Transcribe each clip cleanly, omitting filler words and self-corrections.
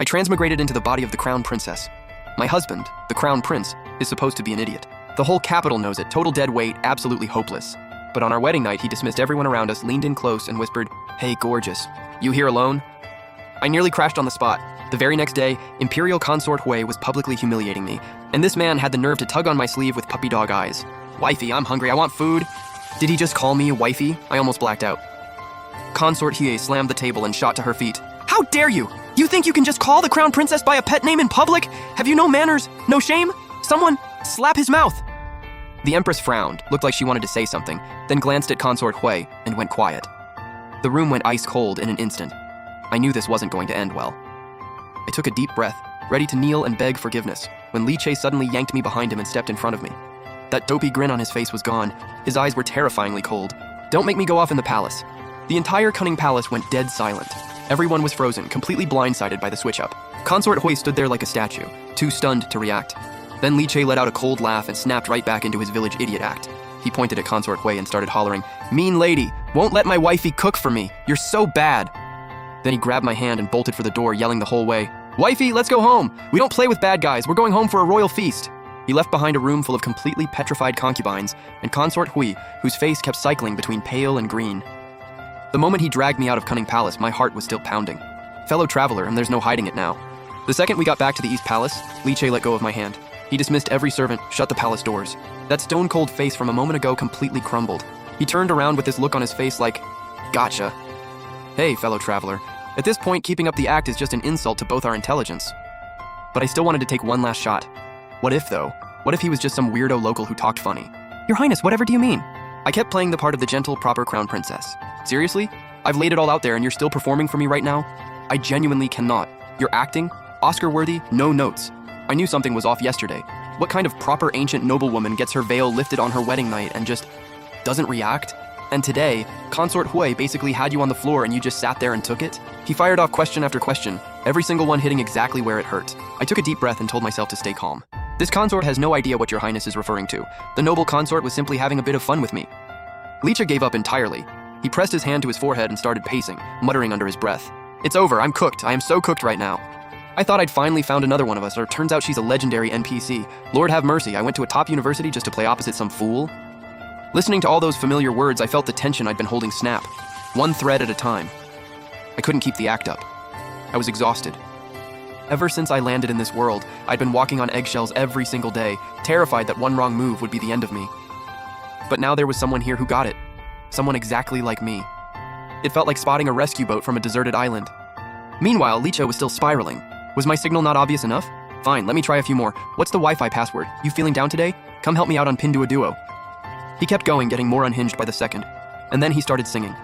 transmigrated into the body of the crown princess. My husband, the crown prince, is supposed to be an idiot. The whole capital knows it, total dead weight, absolutely hopeless. But on our wedding night, he dismissed everyone around us, leaned in close, and whispered, "Hey, gorgeous, you here alone?" I nearly crashed on the spot. The very next day, Imperial Consort Hui was publicly humiliating me, and this man had the nerve to tug on my sleeve with puppy dog eyes. "Wifey, I'm hungry, I want food." Did he just call me wifey? I almost blacked out. Consort Hui slammed the table and shot to her feet. "How dare you? You think you can just call the crown princess by a pet name in public? Have you no manners? No shame? Someone slap his mouth!" The Empress frowned, looked like she wanted to say something, then glanced at Consort Hui and went quiet. The room went ice cold in an instant. I knew this wasn't going to end well. I took a deep breath, ready to kneel and beg forgiveness, when Li Che suddenly yanked me behind him and stepped in front of me. That dopey grin on his face was gone. His eyes were terrifyingly cold. "Don't make me go off in the palace." The entire cunning palace went dead silent. Everyone was frozen, completely blindsided by the switch-up. Consort Hui stood there like a statue, too stunned to react. Then Li Che let out a cold laugh and snapped right back into his village idiot act. He pointed at Consort Hui and started hollering, "Mean lady, won't let my wifey cook for me. You're so bad." Then he grabbed my hand and bolted for the door, yelling the whole way, "Wifey, let's go home. We don't play with bad guys. We're going home for a royal feast." He left behind a room full of completely petrified concubines and Consort Hui, whose face kept cycling between pale and green. The moment he dragged me out of Cunning Palace, my heart was still pounding. Fellow traveler, and there's no hiding it now. The second we got back to the East Palace, Li Che let go of my hand. He dismissed every servant, shut the palace doors. That stone-cold face from a moment ago completely crumbled. He turned around with this look on his face like, "Gotcha." Hey, fellow traveler. At this point, keeping up the act is just an insult to both our intelligence. But I still wanted to take one last shot. What if, though? What if he was just some weirdo local who talked funny? "Your Highness, whatever do you mean?" I kept playing the part of the gentle, proper crown princess. Seriously? I've laid it all out there and you're still performing for me right now? I genuinely cannot. You're acting? Oscar-worthy? No notes. I knew something was off yesterday. What kind of proper ancient noblewoman gets her veil lifted on her wedding night and just doesn't react? And today, Consort Hui basically had you on the floor and you just sat there and took it? He fired off question after question, every single one hitting exactly where it hurt. I took a deep breath and told myself to stay calm. This consort has no idea what your Highness is referring to. The noble consort was simply having a bit of fun with me. Li Che gave up entirely. He pressed his hand to his forehead and started pacing, muttering under his breath. "It's over, I'm cooked, I am so cooked right now." I thought I'd finally found another one of us, or turns out she's a legendary NPC. Lord have mercy, I went to a top university just to play opposite some fool? Listening to all those familiar words, I felt the tension I'd been holding snap, one thread at a time. I couldn't keep the act up. I was exhausted. Ever since I landed in this world, I'd been walking on eggshells every single day, terrified that one wrong move would be the end of me. But now there was someone here who got it. Someone exactly like me. It felt like spotting a rescue boat from a deserted island. Meanwhile, Li Che was still spiraling. Was my signal not obvious enough? Fine, let me try a few more. What's the Wi-Fi password? You feeling down today? Come help me out on Pinduoduo. He kept going, getting more unhinged by the second. And then he started singing.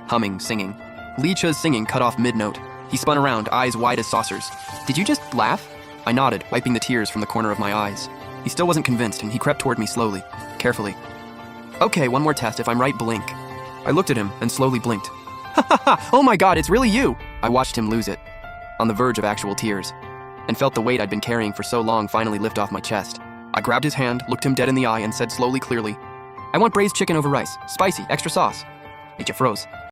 Humming, singing. Li Che's singing cut off mid-note. He spun around, eyes wide as saucers. "Did you just laugh?" I nodded, wiping the tears from the corner of my eyes. He still wasn't convinced, and he crept toward me slowly, carefully. "Okay, one more test. If I'm right, blink." I looked at him and slowly blinked. "Ha ha ha! Oh my god, it's really you!" I watched him lose it, on the verge of actual tears, and felt the weight I'd been carrying for so long finally lift off my chest. I grabbed his hand, looked him dead in the eye, and said slowly, clearly, "I want braised chicken over rice, spicy, extra sauce." It froze.